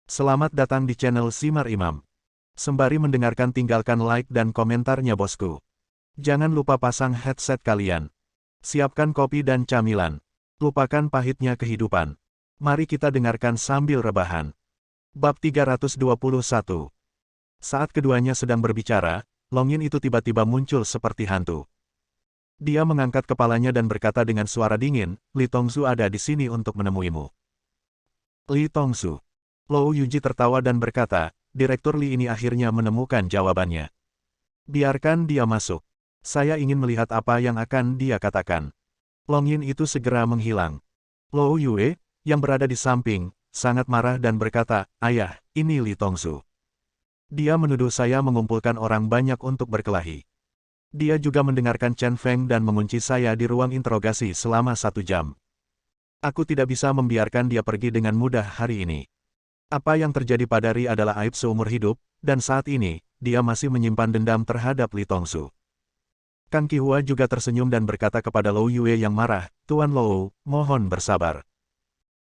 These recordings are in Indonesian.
Selamat datang di channel Simar Imam. Sembari mendengarkan tinggalkan like dan komentarnya bosku. Jangan lupa pasang headset kalian. Siapkan kopi dan camilan. Lupakan pahitnya kehidupan. Mari kita dengarkan sambil rebahan. Bab 321. Saat keduanya sedang berbicara, Long Yin itu tiba-tiba muncul seperti hantu. Dia mengangkat kepalanya dan berkata dengan suara dingin, Li Tongzu ada di sini untuk menemuimu. Li Tongzu. Lou Yuji tertawa dan berkata, Direktur Li ini akhirnya menemukan jawabannya. Biarkan dia masuk. Saya ingin melihat apa yang akan dia katakan. Long Yin itu segera menghilang. Lou Yue, yang berada di samping, sangat marah dan berkata, Ayah, ini Li Tongzu. Dia menuduh saya mengumpulkan orang banyak untuk berkelahi. Dia juga mendengarkan Chen Feng dan mengunci saya di ruang interogasi selama 1 jam. Aku tidak bisa membiarkan dia pergi dengan mudah hari ini. Apa yang terjadi pada Ri adalah aib seumur hidup, dan saat ini, dia masih menyimpan dendam terhadap Li Tongzu. Kang Qihua juga tersenyum dan berkata kepada Lou Yue yang marah, Tuan Lou, mohon bersabar.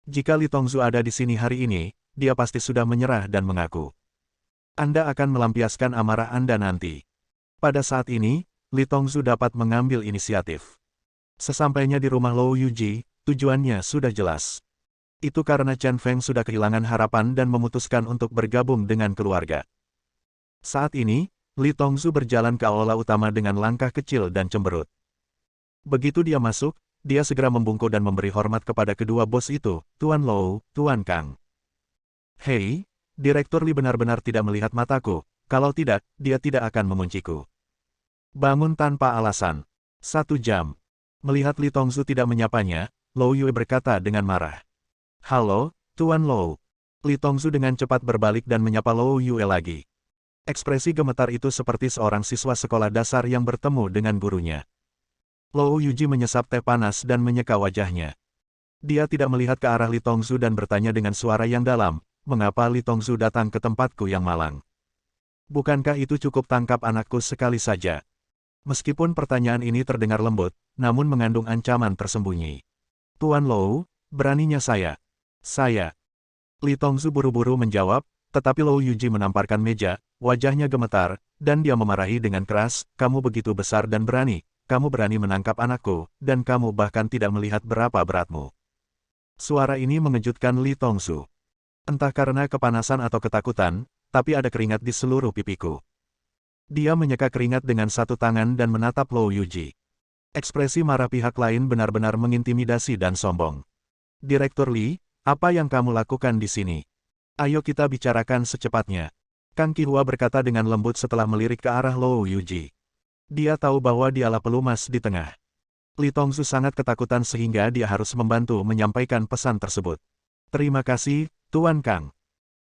Jika Li Tongzu ada di sini hari ini, dia pasti sudah menyerah dan mengaku. Anda akan melampiaskan amarah Anda nanti. Pada saat ini, Li Tongzu dapat mengambil inisiatif. Sesampainya di rumah Lou Yuji, tujuannya sudah jelas. Itu karena Chen Feng sudah kehilangan harapan dan memutuskan untuk bergabung dengan keluarga. Saat ini, Li Tongzu berjalan ke aula utama dengan langkah kecil dan cemberut. Begitu dia masuk, dia segera membungkuk dan memberi hormat kepada kedua bos itu, Tuan Lou, Tuan Kang. Hei, Direktur Li benar-benar tidak melihat mataku, kalau tidak, dia tidak akan mengunciku. Bangun tanpa alasan. 1 jam. Melihat Li Tongzu tidak menyapanya, Lou Yue berkata dengan marah. Halo, Tuan Lou. Li Tongzu dengan cepat berbalik dan menyapa Lou Yue lagi. Ekspresi gemetar itu seperti seorang siswa sekolah dasar yang bertemu dengan gurunya. Lou Yuji menyesap teh panas dan menyeka wajahnya. Dia tidak melihat ke arah Li Tongzu dan bertanya dengan suara yang dalam, mengapa Li Tongzu datang ke tempatku yang malang? Bukankah itu cukup tangkap anakku sekali saja? Meskipun pertanyaan ini terdengar lembut, namun mengandung ancaman tersembunyi. Tuan Lou, beraninya saya. Li Tongzu buru-buru menjawab, tetapi Lou Yuji menamparkan meja, wajahnya gemetar, dan dia memarahi dengan keras, kamu begitu besar dan berani, kamu berani menangkap anakku, dan kamu bahkan tidak melihat berapa beratmu. Suara ini mengejutkan Li Tongzu. Entah karena kepanasan atau ketakutan, tapi ada keringat di seluruh pipiku. Dia menyeka keringat dengan satu tangan dan menatap Lou Yuji. Ekspresi marah pihak lain benar-benar mengintimidasi dan sombong. Direktur Li, apa yang kamu lakukan di sini? Ayo kita bicarakan secepatnya. Kang Qihua berkata dengan lembut setelah melirik ke arah Lou Yuji. Dia tahu bahwa dialah pelumas di tengah. Li Tongzu sangat ketakutan sehingga dia harus membantu menyampaikan pesan tersebut. Terima kasih, Tuan Kang.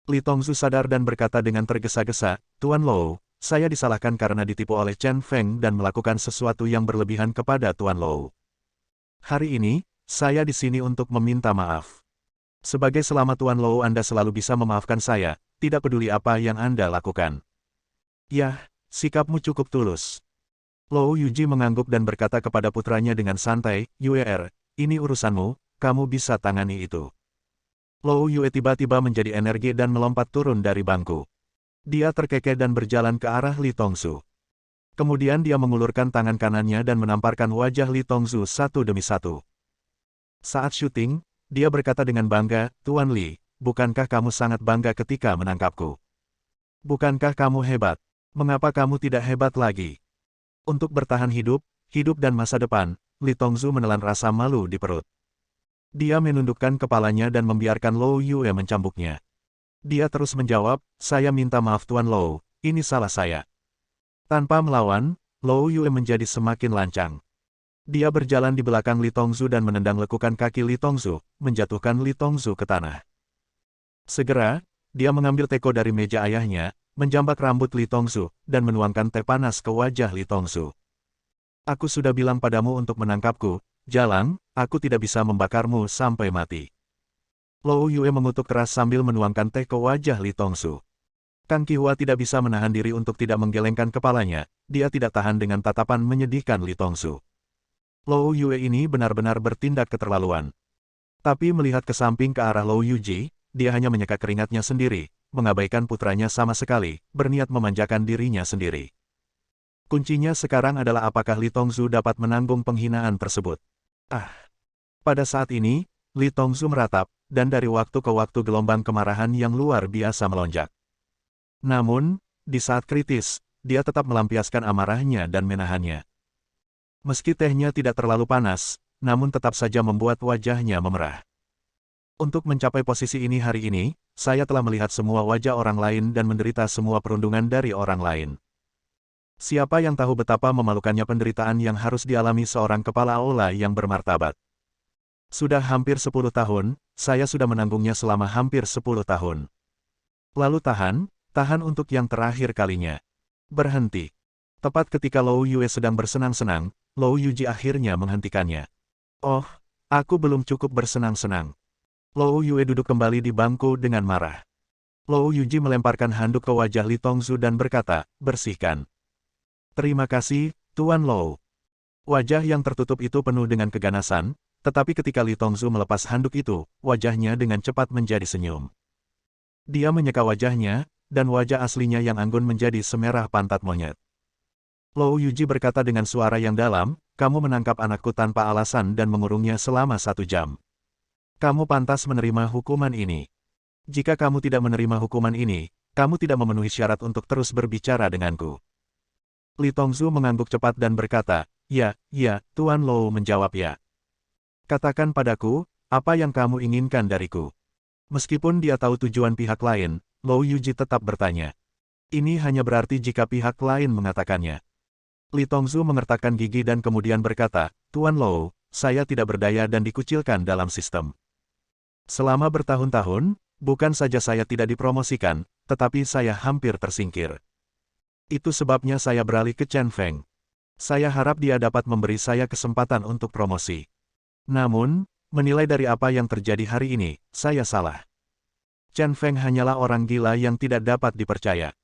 Li Tongzu sadar dan berkata dengan tergesa-gesa, Tuan Lou, saya disalahkan karena ditipu oleh Chen Feng dan melakukan sesuatu yang berlebihan kepada Tuan Lou. Hari ini, saya di sini untuk meminta maaf. Sebagai selama Tuan Lou Anda selalu bisa memaafkan saya, tidak peduli apa yang Anda lakukan. Yah, sikapmu cukup tulus. Lou Yuji mengangguk dan berkata kepada putranya dengan santai, Yue, ini urusanmu, kamu bisa tangani itu. Lou Yue tiba-tiba menjadi energi dan melompat turun dari bangku. Dia terkekeh dan berjalan ke arah Li Tongzu. Kemudian dia mengulurkan tangan kanannya dan menamparkan wajah Li Tongzu satu demi satu. Saat syuting, dia berkata dengan bangga, Tuan Li, bukankah kamu sangat bangga ketika menangkapku? Bukankah kamu hebat? Mengapa kamu tidak hebat lagi? Untuk bertahan hidup dan masa depan, Li Tongzu menelan rasa malu di perut. Dia menundukkan kepalanya dan membiarkan Lou Yue mencambuknya. Dia terus menjawab, saya minta maaf Tuan Lou, ini salah saya. Tanpa melawan, Lou Yue menjadi semakin lancang. Dia berjalan di belakang Li Tongzu dan menendang lekukan kaki Li Tongzu, menjatuhkan Li Tongzu ke tanah. Segera, dia mengambil teko dari meja ayahnya, menjambak rambut Li Tongzu, dan menuangkan teh panas ke wajah Li Tongzu. Aku sudah bilang padamu untuk menangkapku, Jalang, aku tidak bisa membakarmu sampai mati. Lou Yue mengutuk keras sambil menuangkan teh ke wajah Li Tongzu. Kang Qihua tidak bisa menahan diri untuk tidak menggelengkan kepalanya, dia tidak tahan dengan tatapan menyedihkan Li Tongzu. Lou Yue ini benar-benar bertindak keterlaluan. Tapi melihat ke samping ke arah Lou Yuji, dia hanya menyeka keringatnya sendiri, mengabaikan putranya sama sekali, berniat memanjakan dirinya sendiri. Kuncinya sekarang adalah apakah Li Tongzhu dapat menanggung penghinaan tersebut. Ah! Pada saat ini, Li Tongzhu meratap, dan dari waktu ke waktu gelombang kemarahan yang luar biasa melonjak. Namun, di saat kritis, dia tetap melampiaskan amarahnya dan menahannya. Meski tehnya tidak terlalu panas, namun tetap saja membuat wajahnya memerah. Untuk mencapai posisi ini hari ini, saya telah melihat semua wajah orang lain dan menderita semua perundungan dari orang lain. Siapa yang tahu betapa memalukannya penderitaan yang harus dialami seorang kepala aula yang bermartabat. Sudah hampir 10 tahun, saya sudah menanggungnya selama hampir 10 tahun. Lalu tahan untuk yang terakhir kalinya. Berhenti. Tepat ketika Lou Yue sedang bersenang-senang, Lou Yuji akhirnya menghentikannya. Oh, aku belum cukup bersenang-senang. Lou Yue duduk kembali di bangku dengan marah. Lou Yuji melemparkan handuk ke wajah Li Tongzhu dan berkata, bersihkan. Terima kasih, Tuan Lou. Wajah yang tertutup itu penuh dengan keganasan, tetapi ketika Li Tongzhu melepas handuk itu, wajahnya dengan cepat menjadi senyum. Dia menyeka wajahnya, dan wajah aslinya yang anggun menjadi semerah pantat monyet. Lou Yuji berkata dengan suara yang dalam, kamu menangkap anakku tanpa alasan dan mengurungnya selama 1 jam. Kamu pantas menerima hukuman ini. Jika kamu tidak menerima hukuman ini, kamu tidak memenuhi syarat untuk terus berbicara denganku. Li Tongzhu mengangguk cepat dan berkata, ya, Tuan Lou menjawab ya. Katakan padaku, apa yang kamu inginkan dariku? Meskipun dia tahu tujuan pihak lain, Lou Yuji tetap bertanya. Ini hanya berarti jika pihak lain mengatakannya. Li Tongzhu mengertakkan gigi dan kemudian berkata, Tuan Lou, saya tidak berdaya dan dikucilkan dalam sistem. Selama bertahun-tahun, bukan saja saya tidak dipromosikan, tetapi saya hampir tersingkir. Itu sebabnya saya beralih ke Chen Feng. Saya harap dia dapat memberi saya kesempatan untuk promosi. Namun, menilai dari apa yang terjadi hari ini, saya salah. Chen Feng hanyalah orang gila yang tidak dapat dipercaya.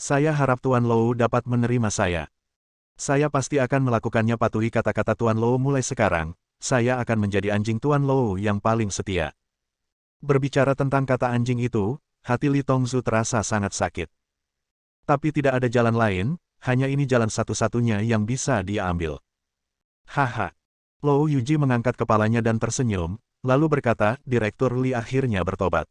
Saya harap Tuan Lou dapat menerima saya. Saya pasti akan melakukannya, patuhi kata-kata Tuan Lou mulai sekarang, saya akan menjadi anjing Tuan Lou yang paling setia. Berbicara tentang kata anjing itu, hati Li Tongzhu terasa sangat sakit. Tapi tidak ada jalan lain, hanya ini jalan satu-satunya yang bisa dia ambil. Haha. Lou Yuji mengangkat kepalanya dan tersenyum, lalu berkata, Direktur Li akhirnya bertobat.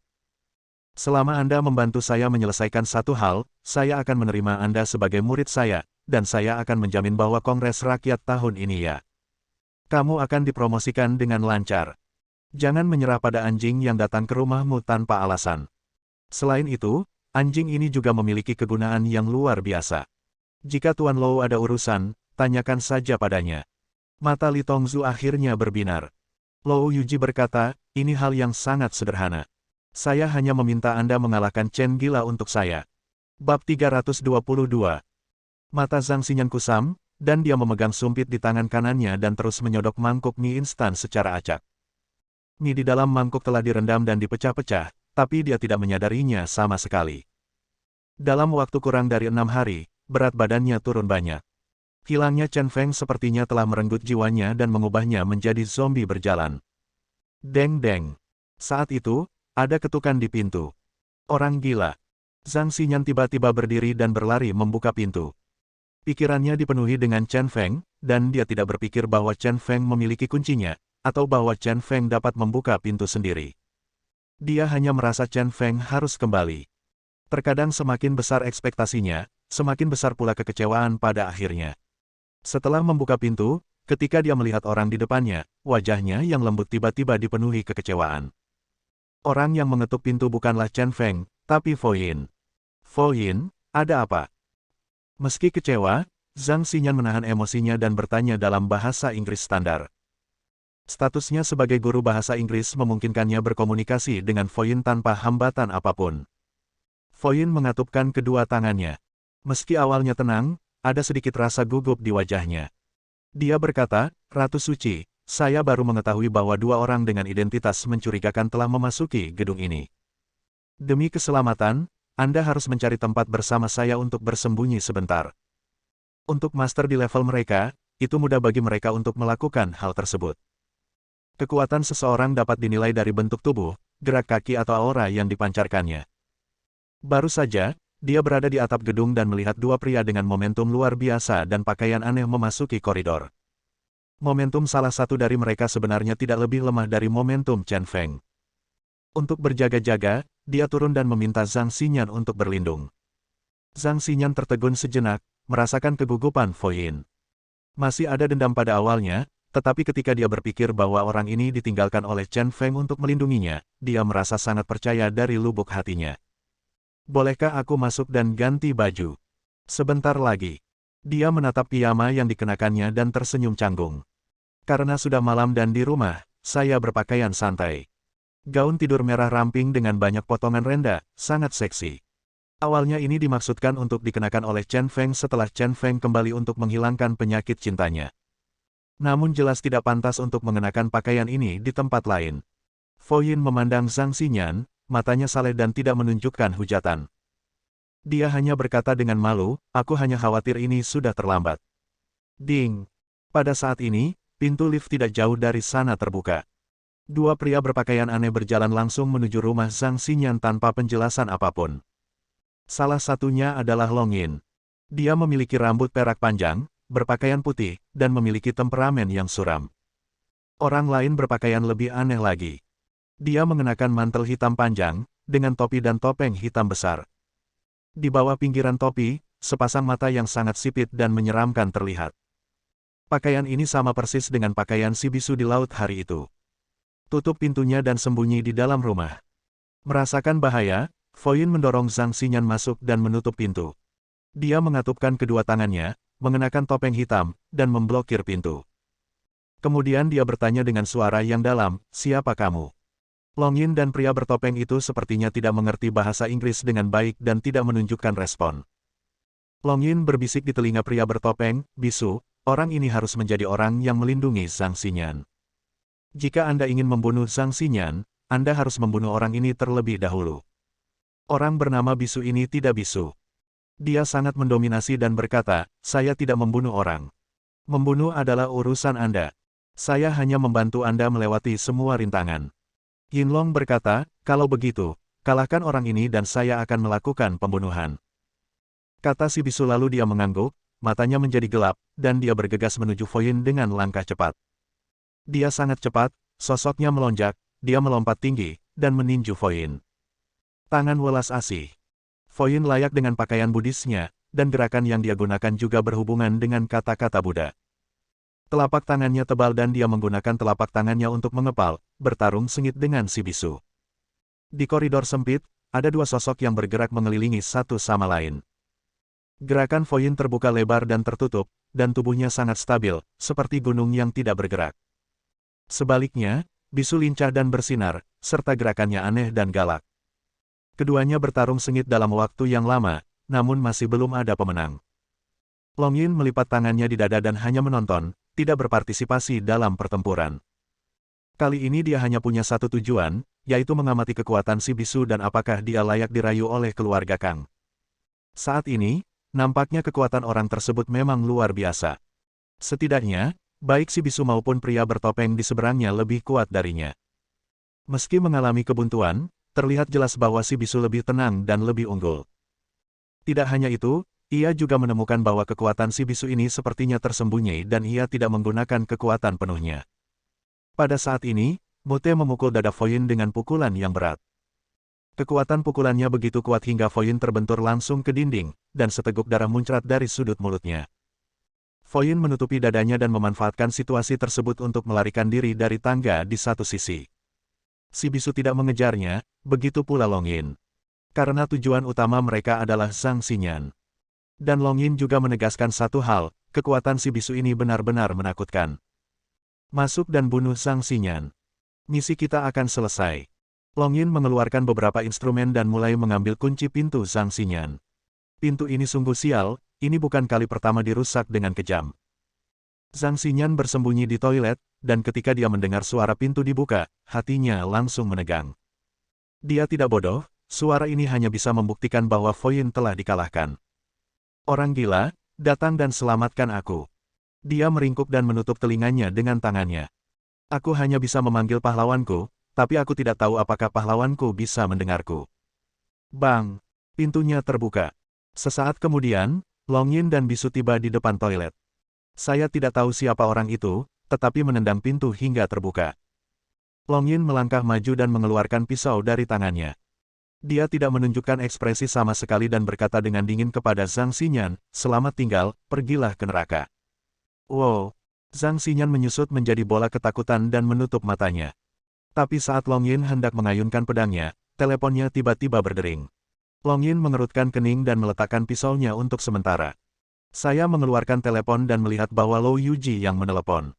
Selama Anda membantu saya menyelesaikan satu hal, saya akan menerima Anda sebagai murid saya, dan saya akan menjamin bahwa Kongres Rakyat tahun ini ya. Kamu akan dipromosikan dengan lancar. Jangan menyerah pada anjing yang datang ke rumahmu tanpa alasan. Selain itu, anjing ini juga memiliki kegunaan yang luar biasa. Jika Tuan Lou ada urusan, tanyakan saja padanya. Mata Li Tongzhu akhirnya berbinar. Lou Yuji berkata, ini hal yang sangat sederhana. Saya hanya meminta Anda mengalahkan Chen Gila untuk saya. Bab 322. Mata Zhang Xinyan kusam, dan dia memegang sumpit di tangan kanannya dan terus menyodok mangkuk mie instan secara acak. Mie di dalam mangkuk telah direndam dan dipecah-pecah, tapi dia tidak menyadarinya sama sekali. Dalam waktu kurang dari 6 hari, berat badannya turun banyak. Hilangnya Chen Feng sepertinya telah merenggut jiwanya dan mengubahnya menjadi zombie berjalan. Deng-deng. Saat itu, ada ketukan di pintu. Orang gila. Zhang Xinyan tiba-tiba berdiri dan berlari membuka pintu. Pikirannya dipenuhi dengan Chen Feng, dan dia tidak berpikir bahwa Chen Feng memiliki kuncinya, atau bahwa Chen Feng dapat membuka pintu sendiri. Dia hanya merasa Chen Feng harus kembali. Terkadang semakin besar ekspektasinya, semakin besar pula kekecewaan pada akhirnya. Setelah membuka pintu, ketika dia melihat orang di depannya, wajahnya yang lembut tiba-tiba dipenuhi kekecewaan. Orang yang mengetuk pintu bukanlah Chen Feng, tapi Fo Yin. Fo Yin, ada apa? Meski kecewa, Zhang Xinyan menahan emosinya dan bertanya dalam bahasa Inggris standar. Statusnya sebagai guru bahasa Inggris memungkinkannya berkomunikasi dengan Fo Yin tanpa hambatan apapun. Fo Yin mengatupkan kedua tangannya. Meski awalnya tenang, ada sedikit rasa gugup di wajahnya. Dia berkata, Ratu Suci, saya baru mengetahui bahwa 2 orang dengan identitas mencurigakan telah memasuki gedung ini. Demi keselamatan, Anda harus mencari tempat bersama saya untuk bersembunyi sebentar. Untuk master di level mereka, itu mudah bagi mereka untuk melakukan hal tersebut. Kekuatan seseorang dapat dinilai dari bentuk tubuh, gerak kaki atau aura yang dipancarkannya. Baru saja, dia berada di atap gedung dan melihat dua pria dengan momentum luar biasa dan pakaian aneh memasuki koridor. Momentum salah satu dari mereka sebenarnya tidak lebih lemah dari momentum Chen Feng. Untuk berjaga-jaga, dia turun dan meminta Zhang Xinyan untuk berlindung. Zhang Xinyan tertegun sejenak, merasakan kegugupan Foyin. Masih ada dendam pada awalnya, tetapi ketika dia berpikir bahwa orang ini ditinggalkan oleh Chen Feng untuk melindunginya, dia merasa sangat percaya dari lubuk hatinya. Bolehkah aku masuk dan ganti baju? Sebentar lagi. Dia menatap piyama yang dikenakannya dan tersenyum canggung. Karena sudah malam dan di rumah, saya berpakaian santai. Gaun tidur merah ramping dengan banyak potongan renda, sangat seksi. Awalnya ini dimaksudkan untuk dikenakan oleh Chen Feng setelah Chen Feng kembali untuk menghilangkan penyakit cintanya. Namun jelas tidak pantas untuk mengenakan pakaian ini di tempat lain. Foyin memandang Zhang Xinyan, matanya saleh dan tidak menunjukkan hujatan. Dia hanya berkata dengan malu, aku hanya khawatir ini sudah terlambat. Ding! Pada saat ini, pintu lift tidak jauh dari sana terbuka. Dua pria berpakaian aneh berjalan langsung menuju rumah Zhang Xinyan tanpa penjelasan apapun. Salah satunya adalah Long Yin. Dia memiliki rambut perak panjang, berpakaian putih, dan memiliki temperamen yang suram. Orang lain berpakaian lebih aneh lagi. Dia mengenakan mantel hitam panjang, dengan topi dan topeng hitam besar. Di bawah pinggiran topi, sepasang mata yang sangat sipit dan menyeramkan terlihat. Pakaian ini sama persis dengan pakaian si bisu di laut hari itu. Tutup pintunya dan sembunyi di dalam rumah. Merasakan bahaya, Foyin mendorong Zhang Xinyan masuk dan menutup pintu. Dia mengatupkan kedua tangannya, mengenakan topeng hitam, dan memblokir pintu. Kemudian dia bertanya dengan suara yang dalam, siapa kamu? Long Yin dan pria bertopeng itu sepertinya tidak mengerti bahasa Inggris dengan baik dan tidak menunjukkan respon. Long Yin berbisik di telinga pria bertopeng, bisu, orang ini harus menjadi orang yang melindungi Zhang Xinyan. Jika Anda ingin membunuh Zhang Xinyan, Anda harus membunuh orang ini terlebih dahulu. Orang bernama bisu ini tidak bisu. Dia sangat mendominasi dan berkata, saya tidak membunuh orang. Membunuh adalah urusan Anda. Saya hanya membantu Anda melewati semua rintangan. Yinlong berkata, kalau begitu, kalahkan orang ini dan saya akan melakukan pembunuhan. Kata si bisu lalu dia mengangguk, matanya menjadi gelap, dan dia bergegas menuju Foyin dengan langkah cepat. Dia sangat cepat, sosoknya melonjak, dia melompat tinggi, dan meninju Foyin. Tangan welas asih. Foyin layak dengan pakaian Buddhisnya, dan gerakan yang dia gunakan juga berhubungan dengan kata-kata Buddha. Telapak tangannya tebal dan dia menggunakan telapak tangannya untuk mengepal, bertarung sengit dengan si bisu. Di koridor sempit, ada dua sosok yang bergerak mengelilingi satu sama lain. Gerakan Foyin terbuka lebar dan tertutup, dan tubuhnya sangat stabil, seperti gunung yang tidak bergerak. Sebaliknya, bisu lincah dan bersinar, serta gerakannya aneh dan galak. Keduanya bertarung sengit dalam waktu yang lama, namun masih belum ada pemenang. Long Yin melipat tangannya di dada dan hanya menonton, tidak berpartisipasi dalam pertempuran. Kali ini dia hanya punya satu tujuan, yaitu mengamati kekuatan si bisu dan apakah dia layak dirayu oleh keluarga Kang. Saat ini, nampaknya kekuatan orang tersebut memang luar biasa. Setidaknya, baik si bisu maupun pria bertopeng di seberangnya lebih kuat darinya. Meski mengalami kebuntuan, terlihat jelas bahwa si bisu lebih tenang dan lebih unggul. Tidak hanya itu, ia juga menemukan bahwa kekuatan si bisu ini sepertinya tersembunyi dan ia tidak menggunakan kekuatan penuhnya. Pada saat ini, Mute memukul dada Foyin dengan pukulan yang berat. Kekuatan pukulannya begitu kuat hingga Foyin terbentur langsung ke dinding, dan seteguk darah muncrat dari sudut mulutnya. Foyin menutupi dadanya dan memanfaatkan situasi tersebut untuk melarikan diri dari tangga di satu sisi. Si bisu tidak mengejarnya, begitu pula Long Yin. Karena tujuan utama mereka adalah Zhang Xinyan. Dan Long Yin juga menegaskan satu hal, kekuatan si bisu ini benar-benar menakutkan. Masuk dan bunuh Zhang Xinyan. Misi kita akan selesai. Long Yin mengeluarkan beberapa instrumen dan mulai mengambil kunci pintu Zhang Xinyan. Pintu ini sungguh sial, ini bukan kali pertama dirusak dengan kejam. Zhang Xinyan bersembunyi di toilet, dan ketika dia mendengar suara pintu dibuka, hatinya langsung menegang. Dia tidak bodoh, suara ini hanya bisa membuktikan bahwa Foyin telah dikalahkan. Orang gila, datang dan selamatkan aku. Dia meringkuk dan menutup telinganya dengan tangannya. Aku hanya bisa memanggil pahlawanku, tapi aku tidak tahu apakah pahlawanku bisa mendengarku. Bang! Pintunya terbuka. Sesaat kemudian, Long Yin dan bisu tiba di depan toilet. Saya tidak tahu siapa orang itu, tetapi menendang pintu hingga terbuka. Long Yin melangkah maju dan mengeluarkan pisau dari tangannya. Dia tidak menunjukkan ekspresi sama sekali dan berkata dengan dingin kepada Zhang Xinyan, "Selamat tinggal, pergilah ke neraka." Wow! Zhang Xinyan menyusut menjadi bola ketakutan dan menutup matanya. Tapi saat Long Yin hendak mengayunkan pedangnya, teleponnya tiba-tiba berdering. Long Yin mengerutkan kening dan meletakkan pisaunya untuk sementara. Saya mengeluarkan telepon dan melihat bahwa Lou Yuji yang menelepon.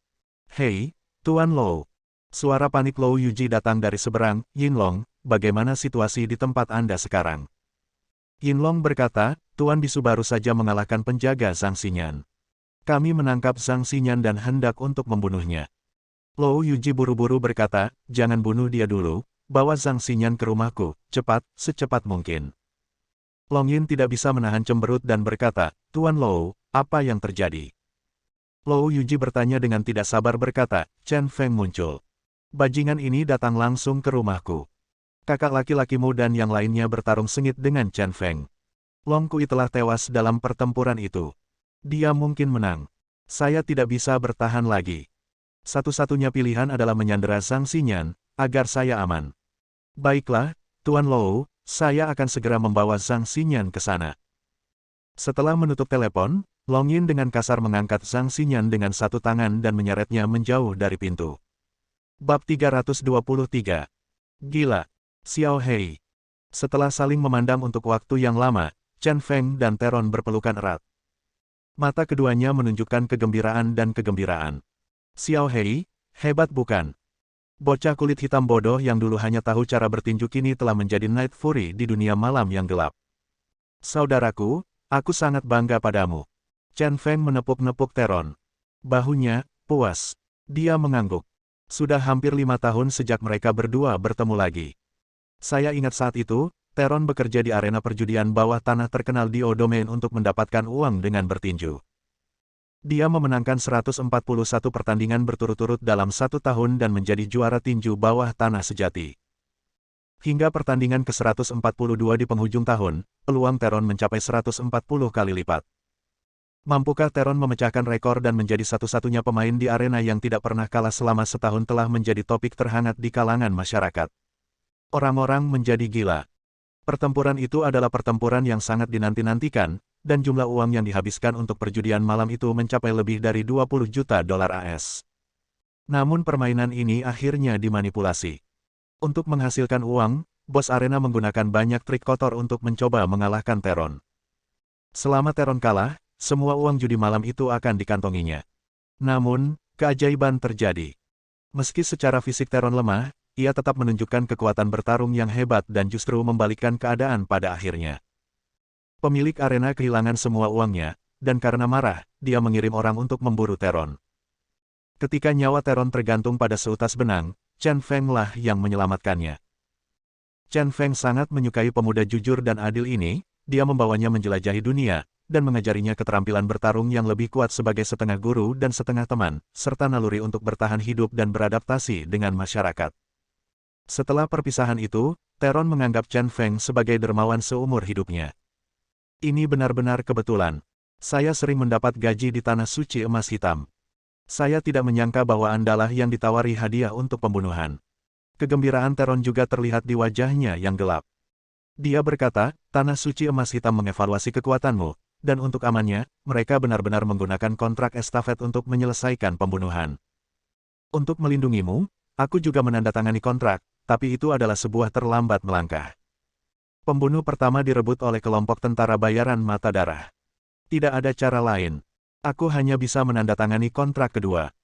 "Hei, Tuan Lou." Suara panik Lou Yuji datang dari seberang. "Yinlong, bagaimana situasi di tempat Anda sekarang?" Yinlong berkata, "Tuan Bisu baru saja mengalahkan penjaga Zhang Xinyan. Kami menangkap Zhang Xinyan dan hendak untuk membunuhnya." Lou Yuji buru-buru berkata, "Jangan bunuh dia dulu, bawa Zhang Xinyan ke rumahku, cepat, secepat mungkin." Long Yin tidak bisa menahan cemberut dan berkata, "Tuan Lou, apa yang terjadi?" Lou Yuji bertanya dengan tidak sabar berkata, "Chen Feng muncul. Bajingan ini datang langsung ke rumahku. Kakak laki-lakimu dan yang lainnya bertarung sengit dengan Chen Feng. Long Kui telah tewas dalam pertempuran itu. Dia mungkin menang. Saya tidak bisa bertahan lagi. Satu-satunya pilihan adalah menyandera Zhang Xinyan, agar saya aman. Baiklah, Tuan Lou, saya akan segera membawa Zhang Xinyan ke sana." Setelah menutup telepon, Long Yin dengan kasar mengangkat Zhang Xinyan dengan satu tangan dan menyeretnya menjauh dari pintu. Bab 323. Gila. Xiao Hei. Setelah saling memandang untuk waktu yang lama, Chen Feng dan Teron berpelukan erat. Mata keduanya menunjukkan kegembiraan dan kegembiraan. "Xiao Hei, hebat bukan? Bocah kulit hitam bodoh yang dulu hanya tahu cara bertinju kini telah menjadi Night Fury di dunia malam yang gelap. Saudaraku, aku sangat bangga padamu." Chen Feng menepuk-nepuk Teron. Bahunya puas. Dia mengangguk. Sudah hampir 5 tahun sejak mereka berdua bertemu lagi. Saya ingat saat itu, Teron bekerja di arena perjudian bawah tanah terkenal di Odomain untuk mendapatkan uang dengan bertinju. Dia memenangkan 141 pertandingan berturut-turut dalam 1 tahun dan menjadi juara tinju bawah tanah sejati. Hingga pertandingan ke-142 di penghujung tahun, peluang Teron mencapai 140 kali lipat. Mampukah Teron memecahkan rekor dan menjadi satu-satunya pemain di arena yang tidak pernah kalah selama setahun telah menjadi topik terhangat di kalangan masyarakat. Orang-orang menjadi gila. Pertempuran itu adalah pertempuran yang sangat dinanti-nantikan, dan jumlah uang yang dihabiskan untuk perjudian malam itu mencapai lebih dari 20 juta dolar AS. Namun permainan ini akhirnya dimanipulasi. Untuk menghasilkan uang, bos arena menggunakan banyak trik kotor untuk mencoba mengalahkan Teron. Selama Teron kalah, semua uang judi malam itu akan dikantonginya. Namun, keajaiban terjadi. Meski secara fisik Teron lemah, ia tetap menunjukkan kekuatan bertarung yang hebat dan justru membalikkan keadaan pada akhirnya. Pemilik arena kehilangan semua uangnya, dan karena marah, dia mengirim orang untuk memburu Teron. Ketika nyawa Teron tergantung pada seutas benang, Chen Feng lah yang menyelamatkannya. Chen Feng sangat menyukai pemuda jujur dan adil ini, dia membawanya menjelajahi dunia, dan mengajarinya keterampilan bertarung yang lebih kuat sebagai setengah guru dan setengah teman, serta naluri untuk bertahan hidup dan beradaptasi dengan masyarakat. Setelah perpisahan itu, Teron menganggap Chen Feng sebagai dermawan seumur hidupnya. Ini benar-benar kebetulan. Saya sering mendapat gaji di tanah suci emas hitam. Saya tidak menyangka bahwa Andalah yang ditawari hadiah untuk pembunuhan. Kegembiraan Teron juga terlihat di wajahnya yang gelap. Dia berkata, tanah suci emas hitam mengevaluasi kekuatanmu, dan untuk amannya, mereka benar-benar menggunakan kontrak estafet untuk menyelesaikan pembunuhan. Untuk melindungimu, aku juga menandatangani kontrak, tapi itu adalah sebuah terlambat melangkah. Pembunuh pertama direbut oleh kelompok tentara bayaran mata darah. Tidak ada cara lain. Aku hanya bisa menandatangani kontrak kedua.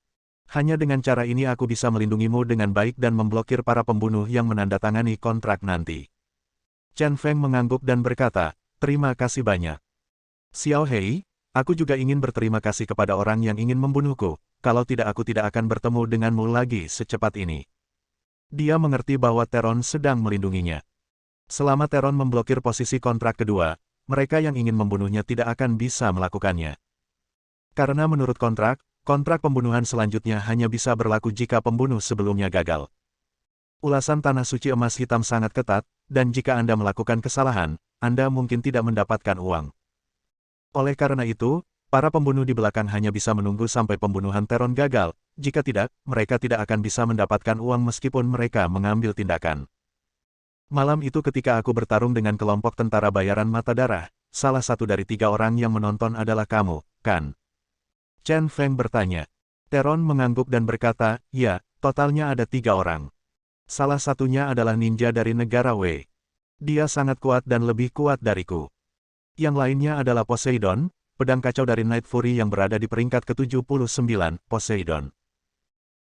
Hanya dengan cara ini aku bisa melindungimu dengan baik dan memblokir para pembunuh yang menandatangani kontrak nanti. Chen Feng mengangguk dan berkata, "Terima kasih banyak. Xiao Hei, aku juga ingin berterima kasih kepada orang yang ingin membunuhku, kalau tidak aku tidak akan bertemu denganmu lagi secepat ini." Dia mengerti bahwa Teron sedang melindunginya. Selama Teron memblokir posisi kontrak kedua, mereka yang ingin membunuhnya tidak akan bisa melakukannya. Karena menurut kontrak pembunuhan selanjutnya hanya bisa berlaku jika pembunuh sebelumnya gagal. Ulasan tanah suci emas hitam sangat ketat, dan jika Anda melakukan kesalahan, Anda mungkin tidak mendapatkan uang. Oleh karena itu, para pembunuh di belakang hanya bisa menunggu sampai pembunuhan Teron gagal, jika tidak, mereka tidak akan bisa mendapatkan uang meskipun mereka mengambil tindakan. Malam itu ketika aku bertarung dengan kelompok tentara bayaran mata darah, salah satu dari 3 orang yang menonton adalah kamu, kan? Chen Feng bertanya. Teron mengangguk dan berkata, ya, totalnya ada 3 orang. Salah satunya adalah ninja dari negara Wei. Dia sangat kuat dan lebih kuat dariku. Yang lainnya adalah Poseidon, pedang kacau dari Night Fury yang berada di peringkat ke-79, Poseidon.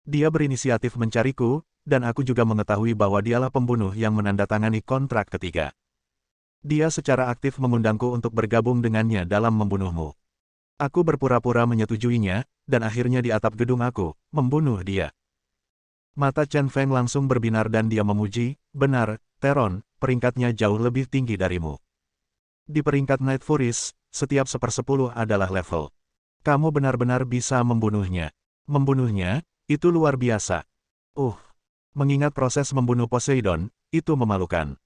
Dia berinisiatif mencariku, dan aku juga mengetahui bahwa dialah pembunuh yang menandatangani kontrak ketiga. Dia secara aktif mengundangku untuk bergabung dengannya dalam membunuhmu. Aku berpura-pura menyetujuinya, dan akhirnya di atap gedung aku, membunuh dia. Mata Chen Feng langsung berbinar dan dia memuji, benar, Teron, peringkatnya jauh lebih tinggi darimu. Di peringkat Night Furies, setiap 1/10 adalah level. Kamu benar-benar bisa membunuhnya. Membunuhnya, itu luar biasa. Mengingat proses membunuh Poseidon, itu memalukan.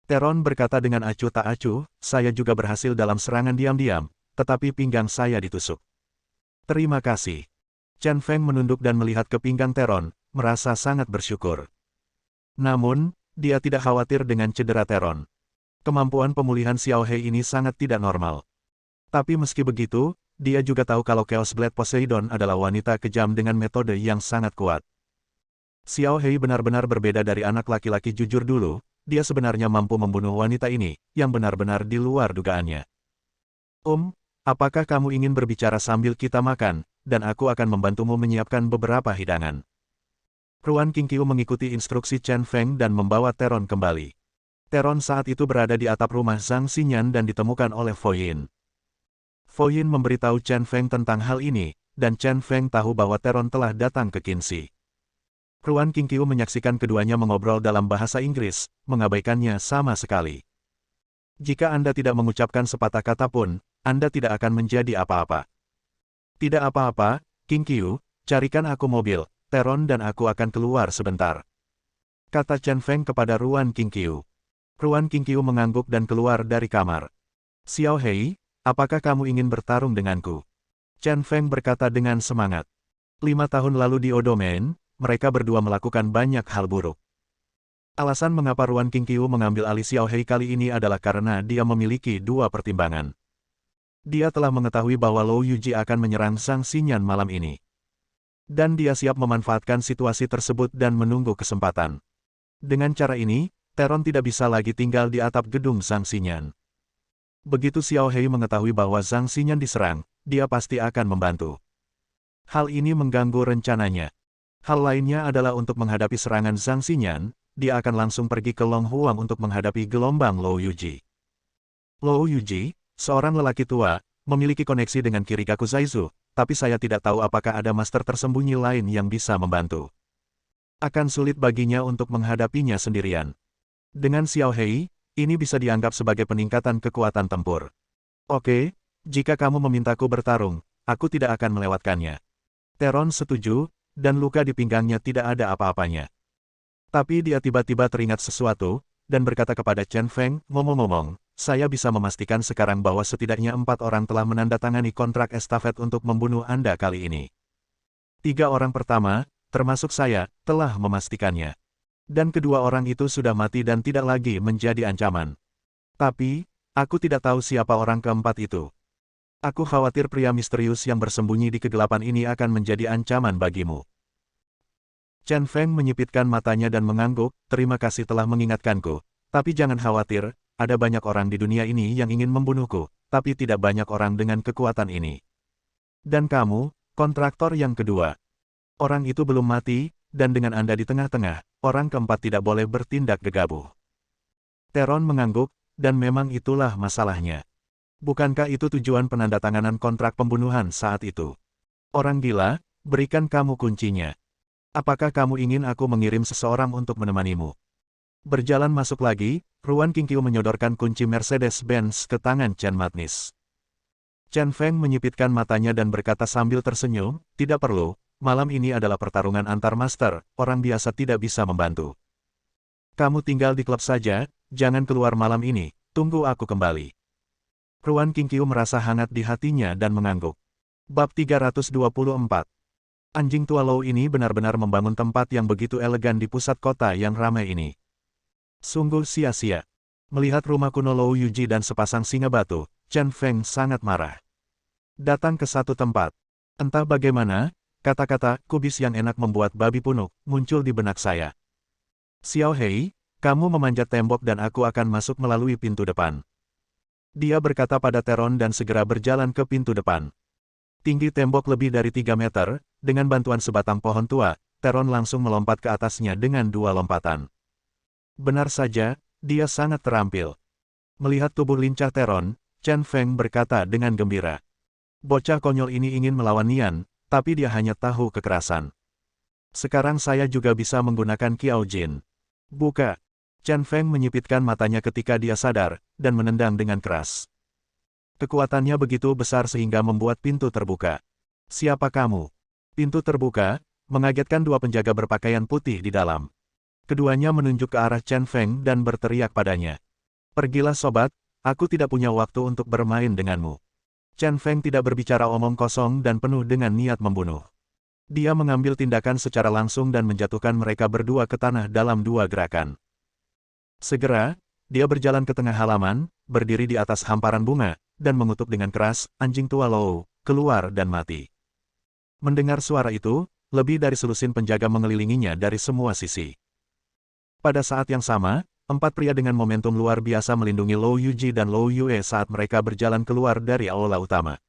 Teron berkata dengan acuh tak acuh, saya juga berhasil dalam serangan diam-diam, tetapi pinggang saya ditusuk. Terima kasih. Chen Feng menunduk dan melihat ke pinggang Teron, merasa sangat bersyukur. Namun, dia tidak khawatir dengan cedera Teron. Kemampuan pemulihan Xiao Hei ini sangat tidak normal. Tapi meski begitu, dia juga tahu kalau Chaos Blade Poseidon adalah wanita kejam dengan metode yang sangat kuat. Xiao Hei benar-benar berbeda dari anak laki-laki jujur dulu, dia sebenarnya mampu membunuh wanita ini, yang benar-benar di luar dugaannya. Apakah kamu ingin berbicara sambil kita makan, dan aku akan membantumu menyiapkan beberapa hidangan. Ruan Qingqiu mengikuti instruksi Chen Feng dan membawa Teron kembali. Teron saat itu berada di atap rumah Zhang Xinyan dan ditemukan oleh Fo Yin. Fo Yin memberitahu Chen Feng tentang hal ini, dan Chen Feng tahu bahwa Teron telah datang ke Qinxi. Ruan Qingqiu menyaksikan keduanya mengobrol dalam bahasa Inggris, mengabaikannya sama sekali. Jika Anda tidak mengucapkan sepatah kata pun, Anda tidak akan menjadi apa-apa. Tidak apa-apa, Qingqiu, carikan aku mobil, Teron dan aku akan keluar sebentar. Kata Chen Feng kepada Ruan Qingqiu. Ruan Qingqiu mengangguk dan keluar dari kamar. Xiao Hei, apakah kamu ingin bertarung denganku? Chen Feng berkata dengan semangat. 5 tahun lalu di Odomain, mereka berdua melakukan banyak hal buruk. Alasan mengapa Ruan Qingqiu mengambil alih Xiao Hei kali ini adalah karena dia memiliki 2 pertimbangan. Dia telah mengetahui bahwa Lou Yuji akan menyerang Zhang Xinyan malam ini. Dan dia siap memanfaatkan situasi tersebut dan menunggu kesempatan. Dengan cara ini, Teron tidak bisa lagi tinggal di atap gedung Zhang Xinyan. Begitu Xiao Hei mengetahui bahwa Zhang Xinyan diserang, dia pasti akan membantu. Hal ini mengganggu rencananya. Hal lainnya adalah untuk menghadapi serangan Zhang Xinyan, dia akan langsung pergi ke Long Huang untuk menghadapi gelombang Lou Yuji. Lou Yuji, seorang lelaki tua, memiliki koneksi dengan Kirikaku Zaizu, tapi saya tidak tahu apakah ada master tersembunyi lain yang bisa membantu. Akan sulit baginya untuk menghadapinya sendirian. Dengan Xiao Hei, ini bisa dianggap sebagai peningkatan kekuatan tempur. Oke, jika kamu memintaku bertarung, aku tidak akan melewatkannya. Teron setuju, dan luka di pinggangnya tidak ada apa-apanya. Tapi dia tiba-tiba teringat sesuatu, dan berkata kepada Chen Feng, ngomong-ngomong, saya bisa memastikan sekarang bahwa setidaknya 4 orang telah menandatangani kontrak estafet untuk membunuh Anda kali ini. 3 orang pertama, termasuk saya, telah memastikannya. Dan kedua orang itu sudah mati dan tidak lagi menjadi ancaman. Tapi, aku tidak tahu siapa orang keempat itu. Aku khawatir pria misterius yang bersembunyi di kegelapan ini akan menjadi ancaman bagimu. Chen Feng menyipitkan matanya dan mengangguk, terima kasih telah mengingatkanku. Tapi jangan khawatir, ada banyak orang di dunia ini yang ingin membunuhku, tapi tidak banyak orang dengan kekuatan ini. Dan kamu, kontraktor yang kedua. Orang itu belum mati, dan dengan Anda di tengah-tengah, orang keempat tidak boleh bertindak gegabah. Teron mengangguk, dan memang itulah masalahnya. Bukankah itu tujuan penandatanganan kontrak pembunuhan saat itu? Orang gila, berikan kamu kuncinya. Apakah kamu ingin aku mengirim seseorang untuk menemanimu? Berjalan masuk lagi, Ruan Qingqiu menyodorkan kunci Mercedes-Benz ke tangan Chen Matnis. Chen Feng menyipitkan matanya dan berkata sambil tersenyum, tidak perlu, malam ini adalah pertarungan antar master, orang biasa tidak bisa membantu. Kamu tinggal di klub saja, jangan keluar malam ini, tunggu aku kembali. Ruan Qingqiu merasa hangat di hatinya dan mengangguk. Bab 324. Anjing tua Lou ini benar-benar membangun tempat yang begitu elegan di pusat kota yang ramai ini. Sungguh sia-sia. Melihat rumah kuno Lou Yuji dan sepasang singa batu, Chen Feng sangat marah. Datang ke satu tempat. Entah bagaimana, kata-kata kubis yang enak membuat babi punuk muncul di benak saya. Xiao Hei, kamu memanjat tembok dan aku akan masuk melalui pintu depan. Dia berkata pada Teron dan segera berjalan ke pintu depan. Tinggi tembok lebih dari 3 meter, dengan bantuan sebatang pohon tua, Teron langsung melompat ke atasnya dengan 2 lompatan. Benar saja, dia sangat terampil. Melihat tubuh lincah Teron, Chen Feng berkata dengan gembira. Bocah konyol ini ingin melawan Nian, tapi dia hanya tahu kekerasan. Sekarang saya juga bisa menggunakan Kiao Jin. Buka. Chen Feng menyipitkan matanya ketika dia sadar, dan menendang dengan keras. Kekuatannya begitu besar sehingga membuat pintu terbuka. Siapa kamu? Pintu terbuka, mengagetkan dua penjaga berpakaian putih di dalam. Keduanya menunjuk ke arah Chen Feng dan berteriak padanya. Pergilah sobat, aku tidak punya waktu untuk bermain denganmu. Chen Feng tidak berbicara omong kosong dan penuh dengan niat membunuh. Dia mengambil tindakan secara langsung dan menjatuhkan mereka berdua ke tanah dalam 2 gerakan. Segera, dia berjalan ke tengah halaman, berdiri di atas hamparan bunga, dan mengutuk dengan keras, anjing tua Lou, keluar dan mati. Mendengar suara itu, lebih dari selusin penjaga mengelilinginya dari semua sisi. Pada saat yang sama, 4 pria dengan momentum luar biasa melindungi Lou Yuji dan Lou Yue saat mereka berjalan keluar dari aula utama.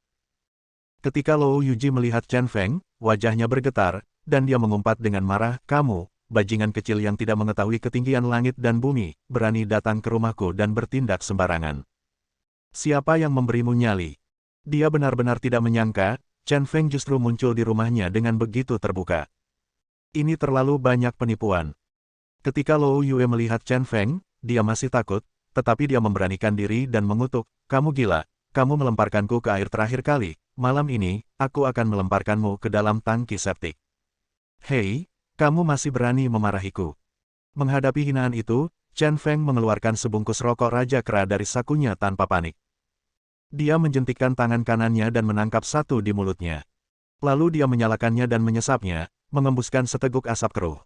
Ketika Lou Yuji melihat Chen Feng, wajahnya bergetar, dan dia mengumpat dengan marah, kamu, bajingan kecil yang tidak mengetahui ketinggian langit dan bumi, berani datang ke rumahku dan bertindak sembarangan. Siapa yang memberimu nyali? Dia benar-benar tidak menyangka, Chen Feng justru muncul di rumahnya dengan begitu terbuka. Ini terlalu banyak penipuan. Ketika Lou Yue melihat Chen Feng, dia masih takut, tetapi dia memberanikan diri dan mengutuk, kamu gila, kamu melemparkanku ke air terakhir kali. Malam ini, aku akan melemparkanmu ke dalam tangki septik. Hei, kamu masih berani memarahiku. Menghadapi hinaan itu, Chen Feng mengeluarkan sebungkus rokok Raja Kera dari sakunya tanpa panik. Dia menjentikkan tangan kanannya dan menangkap satu di mulutnya. Lalu dia menyalakannya dan menyesapnya, mengembuskan seteguk asap keruh.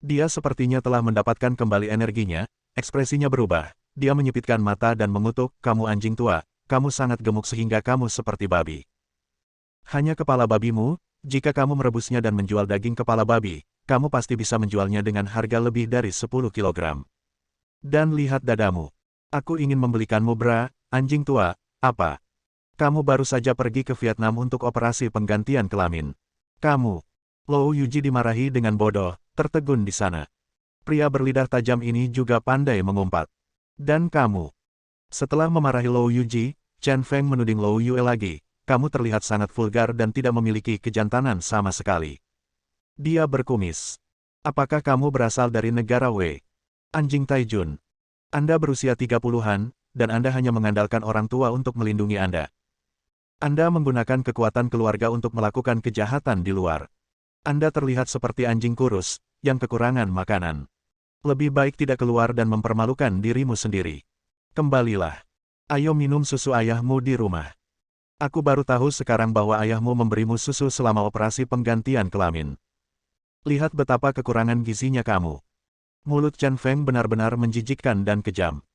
Dia sepertinya telah mendapatkan kembali energinya, ekspresinya berubah. Dia menyipitkan mata dan mengutuk, kamu anjing tua, kamu sangat gemuk sehingga kamu seperti babi. Hanya kepala babimu, jika kamu merebusnya dan menjual daging kepala babi, kamu pasti bisa menjualnya dengan harga lebih dari 10 kilogram. Dan lihat dadamu. Aku ingin membelikanmu anjing tua, apa? Kamu baru saja pergi ke Vietnam untuk operasi penggantian kelamin. Kamu. Lou Yuji dimarahi dengan bodoh, tertegun di sana. Pria berlidah tajam ini juga pandai mengumpat. Dan kamu. Setelah memarahi Lou Yuji, Chen Feng menuding Lou Yue lagi. Kamu terlihat sangat vulgar dan tidak memiliki kejantanan sama sekali. Dia berkumis. Apakah kamu berasal dari negara Wei? Anjing Taijun. Anda berusia 30-an, dan Anda hanya mengandalkan orang tua untuk melindungi Anda. Anda menggunakan kekuatan keluarga untuk melakukan kejahatan di luar. Anda terlihat seperti anjing kurus, yang kekurangan makanan. Lebih baik tidak keluar dan mempermalukan dirimu sendiri. Kembalilah. Ayo minum susu ayahmu di rumah. Aku baru tahu sekarang bahwa ayahmu memberimu susu selama operasi penggantian kelamin. Lihat betapa kekurangan gizinya kamu. Mulut Chen Feng benar-benar menjijikkan dan kejam.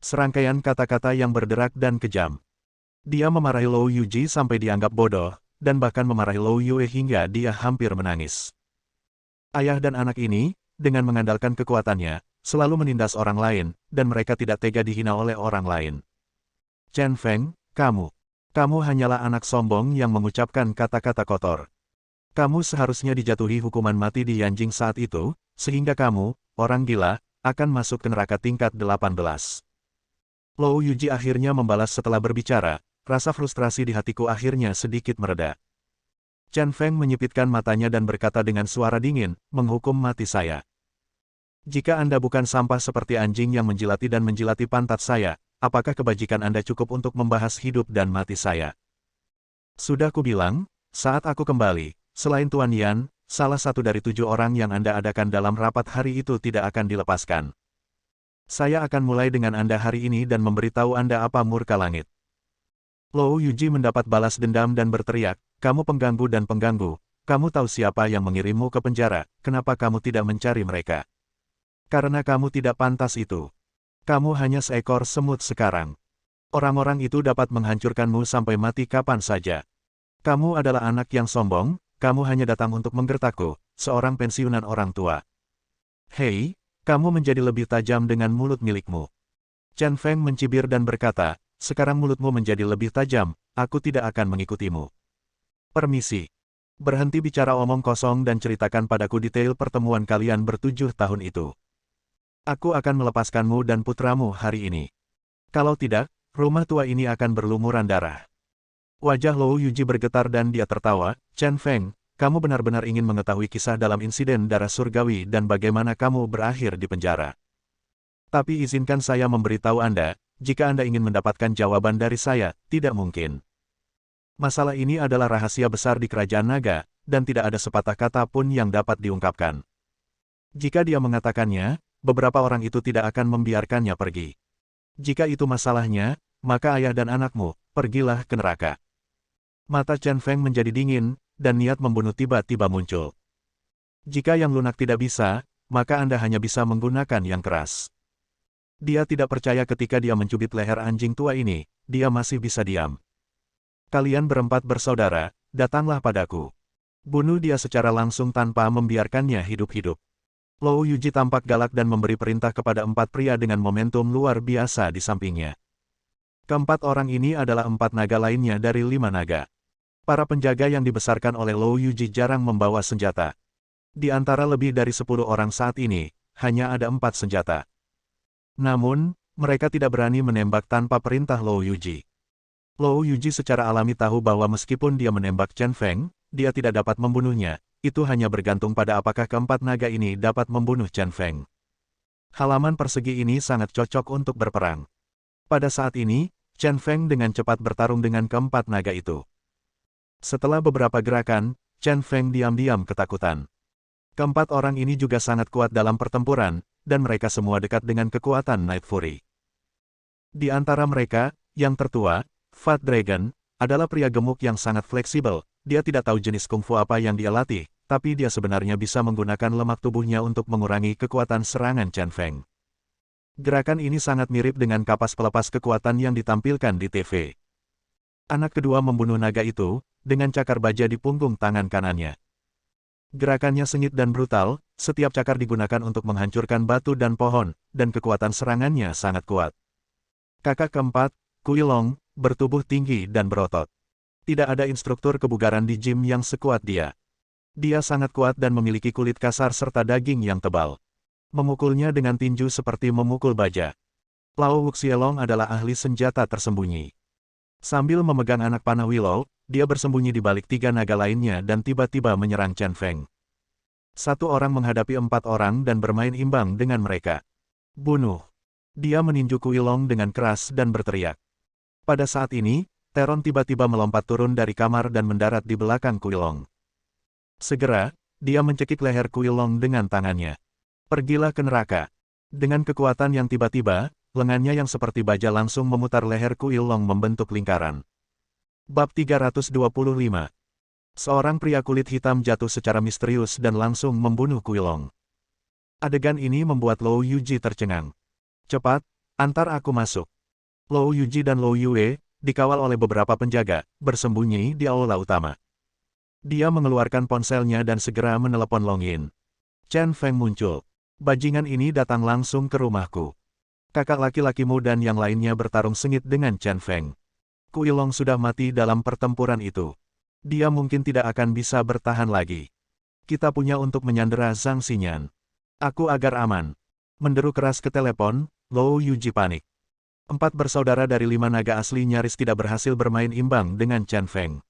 Serangkaian kata-kata yang berderak dan kejam. Dia memarahi Lou Yuji sampai dianggap bodoh, dan bahkan memarahi Lou Yue hingga dia hampir menangis. Ayah dan anak ini, dengan mengandalkan kekuatannya, selalu menindas orang lain, dan mereka tidak tega dihina oleh orang lain. Chen Feng, kamu hanyalah anak sombong yang mengucapkan kata-kata kotor. Kamu seharusnya dijatuhi hukuman mati di Yanjing saat itu, sehingga kamu, orang gila, akan masuk ke neraka tingkat 18. Lou Yuji akhirnya membalas setelah berbicara, rasa frustrasi di hatiku akhirnya sedikit mereda. Chen Feng menyipitkan matanya dan berkata dengan suara dingin, menghukum mati saya. Jika Anda bukan sampah seperti anjing yang menjilati dan menjilati pantat saya, apakah kebajikan Anda cukup untuk membahas hidup dan mati saya? Sudah kubilang, saat aku kembali, selain Tuan Yan, salah satu dari 7 orang yang Anda adakan dalam rapat hari itu tidak akan dilepaskan. Saya akan mulai dengan Anda hari ini dan memberitahu Anda apa murka langit. Lou Yuji mendapat balas dendam dan berteriak, kamu pengganggu dan pengganggu. Kamu tahu siapa yang mengirimmu ke penjara, kenapa kamu tidak mencari mereka? Karena kamu tidak pantas itu. Kamu hanya seekor semut sekarang. Orang-orang itu dapat menghancurkanmu sampai mati kapan saja. Kamu adalah anak yang sombong, kamu hanya datang untuk menggertakku, seorang pensiunan orang tua. Hei, kamu menjadi lebih tajam dengan mulut milikmu. Chen Feng mencibir dan berkata, sekarang mulutmu menjadi lebih tajam, aku tidak akan mengikutimu. Permisi. Berhenti bicara omong kosong dan ceritakan padaku detail pertemuan kalian ber7 tahun itu. Aku akan melepaskanmu dan putramu hari ini. Kalau tidak, rumah tua ini akan berlumuran darah. Wajah Lou Yuji bergetar dan dia tertawa, Chen Feng, kamu benar-benar ingin mengetahui kisah dalam insiden darah surgawi dan bagaimana kamu berakhir di penjara. Tapi izinkan saya memberitahu Anda, jika Anda ingin mendapatkan jawaban dari saya, tidak mungkin. Masalah ini adalah rahasia besar di Kerajaan Naga, dan tidak ada sepatah kata pun yang dapat diungkapkan. Jika dia mengatakannya, beberapa orang itu tidak akan membiarkannya pergi. Jika itu masalahnya, maka ayah dan anakmu, pergilah ke neraka. Mata Chen Feng menjadi dingin, dan niat membunuh tiba-tiba muncul. Jika yang lunak tidak bisa, maka Anda hanya bisa menggunakan yang keras. Dia tidak percaya ketika dia mencubit leher anjing tua ini, dia masih bisa diam. Kalian berempat bersaudara, datanglah padaku. Bunuh dia secara langsung tanpa membiarkannya hidup-hidup. Lou Yuji tampak galak dan memberi perintah kepada 4 pria dengan momentum luar biasa di sampingnya. Keempat orang ini adalah 4 naga lainnya dari 5 naga. Para penjaga yang dibesarkan oleh Lou Yuji jarang membawa senjata. Di antara lebih dari 10 orang saat ini, hanya ada 4 senjata. Namun, mereka tidak berani menembak tanpa perintah Lou Yuji. Lou Yuji secara alami tahu bahwa meskipun dia menembak Chen Feng, dia tidak dapat membunuhnya, itu hanya bergantung pada apakah keempat naga ini dapat membunuh Chen Feng. Halaman persegi ini sangat cocok untuk berperang. Pada saat ini, Chen Feng dengan cepat bertarung dengan keempat naga itu. Setelah beberapa gerakan, Chen Feng diam-diam ketakutan. Keempat orang ini juga sangat kuat dalam pertempuran, dan mereka semua dekat dengan kekuatan Night Fury. Di antara mereka, yang tertua, Fat Dragon, adalah pria gemuk yang sangat fleksibel, dia tidak tahu jenis kungfu apa yang dia latih, tapi dia sebenarnya bisa menggunakan lemak tubuhnya untuk mengurangi kekuatan serangan Chen Feng. Gerakan ini sangat mirip dengan kapas pelepas kekuatan yang ditampilkan di TV. Anak kedua membunuh naga itu, dengan cakar baja di punggung tangan kanannya. Gerakannya sengit dan brutal, setiap cakar digunakan untuk menghancurkan batu dan pohon, dan kekuatan serangannya sangat kuat. Kakak keempat, Kui Long, bertubuh tinggi dan berotot. Tidak ada instruktur kebugaran di gym yang sekuat dia. Dia sangat kuat dan memiliki kulit kasar serta daging yang tebal. Memukulnya dengan tinju seperti memukul baja. Lao Wuxielong adalah ahli senjata tersembunyi. Sambil memegang anak panah Willow, dia bersembunyi di balik 3 naga lainnya dan tiba-tiba menyerang Chen Feng. 1 orang menghadapi 4 orang dan bermain imbang dengan mereka. Bunuh. Dia meninju Willow dengan keras dan berteriak. Pada saat ini, Teron tiba-tiba melompat turun dari kamar dan mendarat di belakang Willow. Segera, dia mencekik leher Willow dengan tangannya. Pergilah ke neraka. Dengan kekuatan yang tiba-tiba, lengannya yang seperti baja langsung memutar leher Willow membentuk lingkaran. Bab 325. Seorang pria kulit hitam jatuh secara misterius dan langsung membunuh Willow. Adegan ini membuat Lou Yuji tercengang. Cepat, antar aku masuk. Lou Yuji dan Lou Yue, dikawal oleh beberapa penjaga, bersembunyi di aula utama. Dia mengeluarkan ponselnya dan segera menelepon Long Yin. Chen Feng muncul. Bajingan ini datang langsung ke rumahku. Kakak laki-lakimu dan yang lainnya bertarung sengit dengan Chen Feng. Long sudah mati dalam pertempuran itu. Dia mungkin tidak akan bisa bertahan lagi. Kita punya untuk menyandera Zhang Xinyan. Aku agar aman. Menderu keras ke telepon, Lou Yuji panik. 4 bersaudara dari 5 naga asli nyaris tidak berhasil bermain imbang dengan Chen Feng.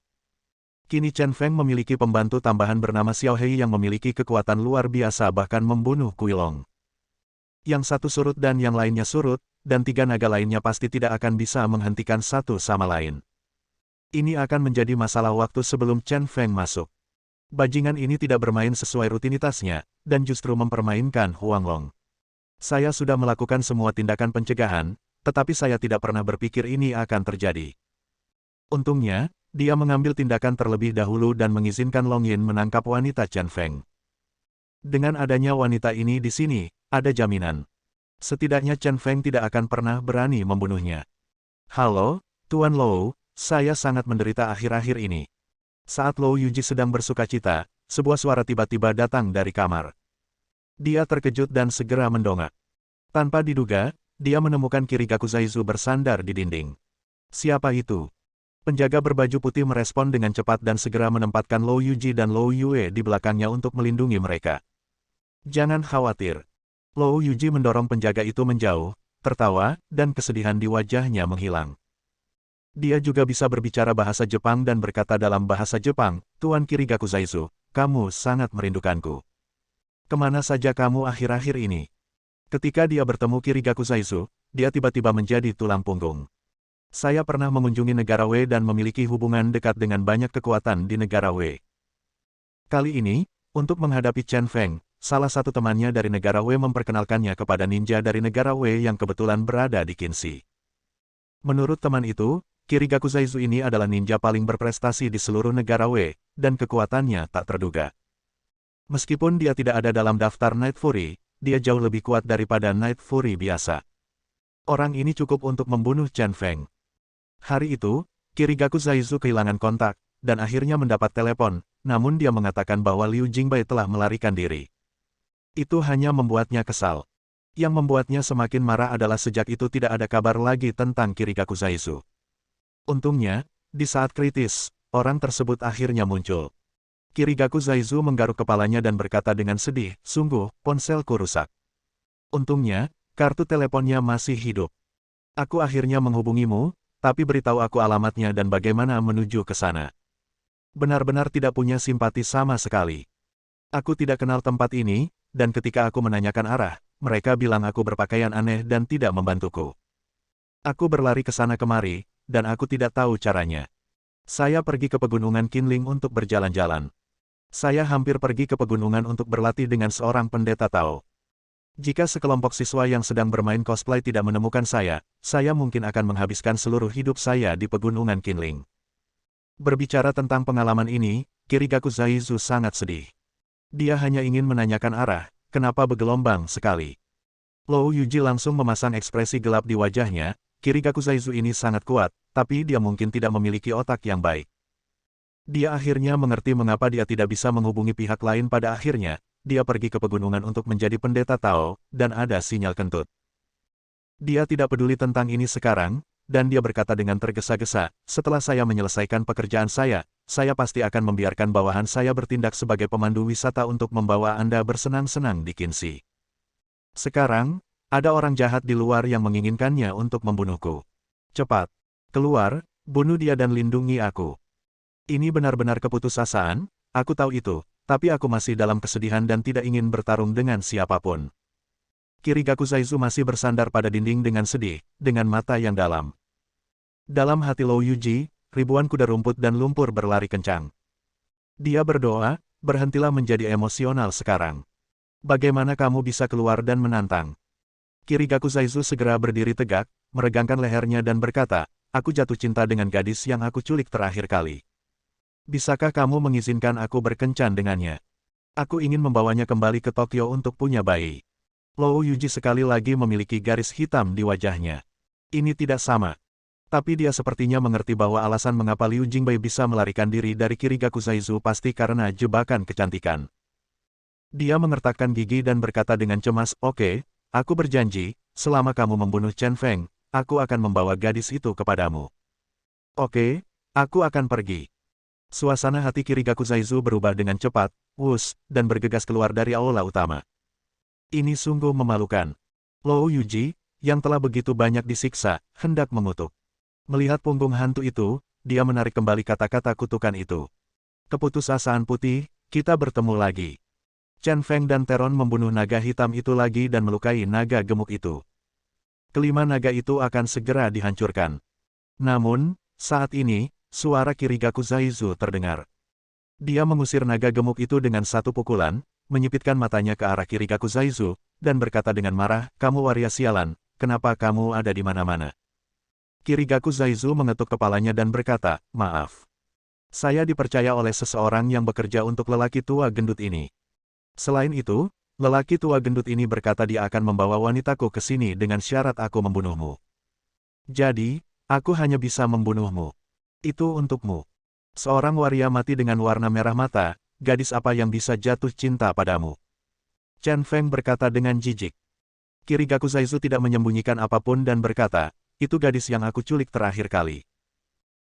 Kini Chen Feng memiliki pembantu tambahan bernama Xiao Hei yang memiliki kekuatan luar biasa bahkan membunuh Long. Yang satu surut dan yang lainnya surut, dan 3 naga lainnya pasti tidak akan bisa menghentikan satu sama lain. Ini akan menjadi masalah waktu sebelum Chen Feng masuk. Bajingan ini tidak bermain sesuai rutinitasnya, dan justru mempermainkan Huang Long. Saya sudah melakukan semua tindakan pencegahan, tetapi saya tidak pernah berpikir ini akan terjadi. Untungnya, dia mengambil tindakan terlebih dahulu dan mengizinkan Long Yin menangkap wanita Chen Feng. Dengan adanya wanita ini di sini, ada jaminan. Setidaknya Chen Feng tidak akan pernah berani membunuhnya. Halo, Tuan Lou, saya sangat menderita akhir-akhir ini. Saat Lou Yuji sedang bersukacita, sebuah suara tiba-tiba datang dari kamar. Dia terkejut dan segera mendongak. Tanpa diduga, dia menemukan Kirigaku Zaizu bersandar di dinding. Siapa itu? Penjaga berbaju putih merespon dengan cepat dan segera menempatkan Lou Yuji dan Lou Yue di belakangnya untuk melindungi mereka. Jangan khawatir. Lou Yuji mendorong penjaga itu menjauh, tertawa, dan kesedihan di wajahnya menghilang. Dia juga bisa berbicara bahasa Jepang dan berkata dalam bahasa Jepang, Tuan Kirigaku Zaizu, kamu sangat merindukanku. Kemana saja kamu akhir-akhir ini? Ketika dia bertemu Kirigaku Zaizu, dia tiba-tiba menjadi tulang punggung. Saya pernah mengunjungi negara Wei dan memiliki hubungan dekat dengan banyak kekuatan di negara Wei. Kali ini, untuk menghadapi Chen Feng, salah satu temannya dari negara Wei memperkenalkannya kepada ninja dari negara Wei yang kebetulan berada di Qinxi. Menurut teman itu, Kirigaku Zaizu ini adalah ninja paling berprestasi di seluruh negara Wei, dan kekuatannya tak terduga. Meskipun dia tidak ada dalam daftar Night Fury, dia jauh lebih kuat daripada Night Fury biasa. Orang ini cukup untuk membunuh Chen Feng. Hari itu, Kirigaku Zaizu kehilangan kontak, dan akhirnya mendapat telepon, namun dia mengatakan bahwa Liu Jingbai telah melarikan diri. Itu hanya membuatnya kesal. Yang membuatnya semakin marah adalah sejak itu tidak ada kabar lagi tentang Kirigaku Zaizu. Untungnya, di saat kritis, orang tersebut akhirnya muncul. Kirigaku Zaizu menggaruk kepalanya dan berkata dengan sedih, sungguh, ponselku rusak. Untungnya, kartu teleponnya masih hidup. Aku akhirnya menghubungimu, tapi beritahu aku alamatnya dan bagaimana menuju ke sana. Benar-benar tidak punya simpati sama sekali. Aku tidak kenal tempat ini, dan ketika aku menanyakan arah, mereka bilang aku berpakaian aneh dan tidak membantuku. Aku berlari ke sana kemari, dan aku tidak tahu caranya. Saya pergi ke pegunungan Qinling untuk berjalan-jalan. Saya hampir pergi ke pegunungan untuk berlatih dengan seorang pendeta Tao. Jika sekelompok siswa yang sedang bermain cosplay tidak menemukan saya mungkin akan menghabiskan seluruh hidup saya di pegunungan Qinling. Berbicara tentang pengalaman ini, Kirigaku Zaizu sangat sedih. Dia hanya ingin menanyakan arah, kenapa bergelombang sekali. Lou Yuji langsung memasang ekspresi gelap di wajahnya, Kirigaku Zaizu ini sangat kuat, tapi dia mungkin tidak memiliki otak yang baik. Dia akhirnya mengerti mengapa dia tidak bisa menghubungi pihak lain pada akhirnya. Dia pergi ke pegunungan untuk menjadi pendeta Tao, dan ada sinyal kentut. Dia tidak peduli tentang ini sekarang, dan dia berkata dengan tergesa-gesa, setelah saya menyelesaikan pekerjaan saya pasti akan membiarkan bawahan saya bertindak sebagai pemandu wisata untuk membawa Anda bersenang-senang di Qinxi. Sekarang, ada orang jahat di luar yang menginginkannya untuk membunuhku. Cepat, keluar, bunuh dia dan lindungi aku. Ini benar-benar keputusasaan, aku tahu itu. Tapi aku masih dalam kesedihan dan tidak ingin bertarung dengan siapapun. Kirigaku Zaizu masih bersandar pada dinding dengan sedih, dengan mata yang dalam. Dalam hati Lou Yuji, ribuan kuda rumput dan lumpur berlari kencang. Dia berdoa, berhentilah menjadi emosional sekarang. Bagaimana kamu bisa keluar dan menantang? Kirigaku Zaizu segera berdiri tegak, meregangkan lehernya dan berkata, aku jatuh cinta dengan gadis yang aku culik terakhir kali. Bisakah kamu mengizinkan aku berkencan dengannya? Aku ingin membawanya kembali ke Tokyo untuk punya bayi. Lou Yuji sekali lagi memiliki garis hitam di wajahnya. Ini tidak sama. Tapi dia sepertinya mengerti bahwa alasan mengapa Liu Jingbai bisa melarikan diri dari Kirigaku Zaizu pasti karena jebakan kecantikan. Dia mengertakkan gigi dan berkata dengan cemas, oke, aku berjanji, selama kamu membunuh Chen Feng, aku akan membawa gadis itu kepadamu. Oke, aku akan pergi. Suasana hati Kirigaku Zaizu berubah dengan cepat, dan bergegas keluar dari aula utama. Ini sungguh memalukan. Lou Yuji, yang telah begitu banyak disiksa, hendak mengutuk. Melihat punggung hantu itu, dia menarik kembali kata-kata kutukan itu. Keputusasaan putih, kita bertemu lagi. Chen Feng dan Teron membunuh naga hitam itu lagi dan melukai naga gemuk itu. Kelima naga itu akan segera dihancurkan. Namun, saat ini, suara Kirigaku Zaizu terdengar. Dia mengusir naga gemuk itu dengan satu pukulan, menyipitkan matanya ke arah Kirigaku Zaizu, dan berkata dengan marah, "Kamu waria sialan, kenapa kamu ada di mana-mana?" Kirigaku Zaizu mengetuk kepalanya dan berkata, "Maaf. Saya dipercaya oleh seseorang yang bekerja untuk lelaki tua gendut ini. Selain itu, lelaki tua gendut ini berkata dia akan membawa wanitaku ke sini dengan syarat aku membunuhmu. Jadi, aku hanya bisa membunuhmu. Itu untukmu." Seorang waria mati dengan warna merah mata, gadis apa yang bisa jatuh cinta padamu? Chen Feng berkata dengan jijik. Kirigaku Zaizu tidak menyembunyikan apapun dan berkata, "Itu gadis yang aku culik terakhir kali.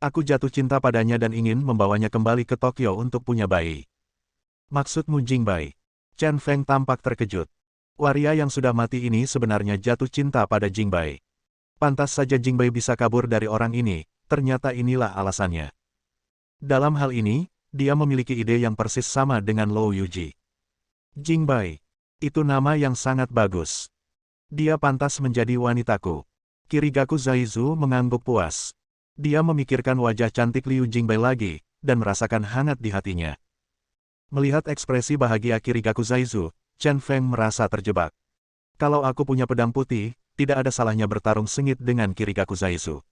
Aku jatuh cinta padanya dan ingin membawanya kembali ke Tokyo untuk punya bayi." "Maksudmu Jingbai?" Chen Feng tampak terkejut. Waria yang sudah mati ini sebenarnya jatuh cinta pada Jingbai. Pantas saja Jingbai bisa kabur dari orang ini, ternyata inilah alasannya. Dalam hal ini, dia memiliki ide yang persis sama dengan Lou Yuji. Jingbai. Itu nama yang sangat bagus. Dia pantas menjadi wanitaku. Kirigaku Zaizu mengangguk puas. Dia memikirkan wajah cantik Liu Jingbai lagi, dan merasakan hangat di hatinya. Melihat ekspresi bahagia Kirigaku Zaizu, Chen Feng merasa terjebak. Kalau aku punya pedang putih, tidak ada salahnya bertarung sengit dengan Kirigaku Zaizu.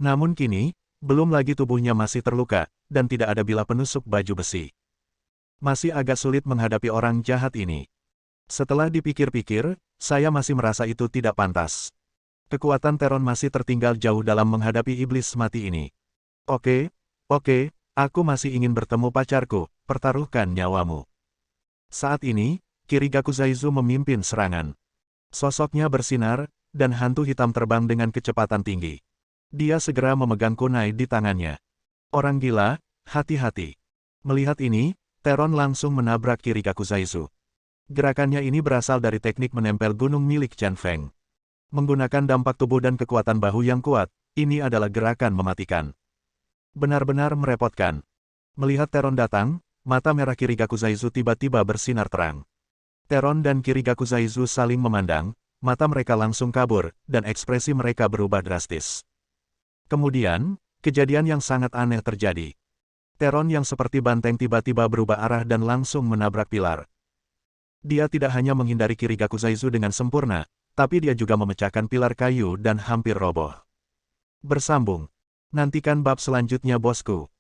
Namun kini, belum lagi tubuhnya masih terluka, dan tidak ada bilah penusuk baju besi. Masih agak sulit menghadapi orang jahat ini. Setelah dipikir-pikir, saya masih merasa itu tidak pantas. Kekuatan Teron masih tertinggal jauh dalam menghadapi iblis mati ini. Oke, aku masih ingin bertemu pacarku, pertaruhkan nyawamu. Saat ini, Kirigaku Zaizu memimpin serangan. Sosoknya bersinar, dan hantu hitam terbang dengan kecepatan tinggi. Dia segera memegang kunai di tangannya. Orang gila, hati-hati. Melihat ini, Teron langsung menabrak Kirigaku Zaizu. Gerakannya ini berasal dari teknik menempel gunung milik Chen Feng. Menggunakan dampak tubuh dan kekuatan bahu yang kuat, ini adalah gerakan mematikan. Benar-benar merepotkan. Melihat Teron datang, mata merah Kirigaku Zaizu tiba-tiba bersinar terang. Teron dan Kirigaku Zaizu saling memandang, mata mereka langsung kabur, dan ekspresi mereka berubah drastis. Kemudian, kejadian yang sangat aneh terjadi. Teron yang seperti banteng tiba-tiba berubah arah dan langsung menabrak pilar. Dia tidak hanya menghindari Kirigaku Zaizu dengan sempurna, tapi dia juga memecahkan pilar kayu dan hampir roboh. Bersambung. Nantikan bab selanjutnya bosku.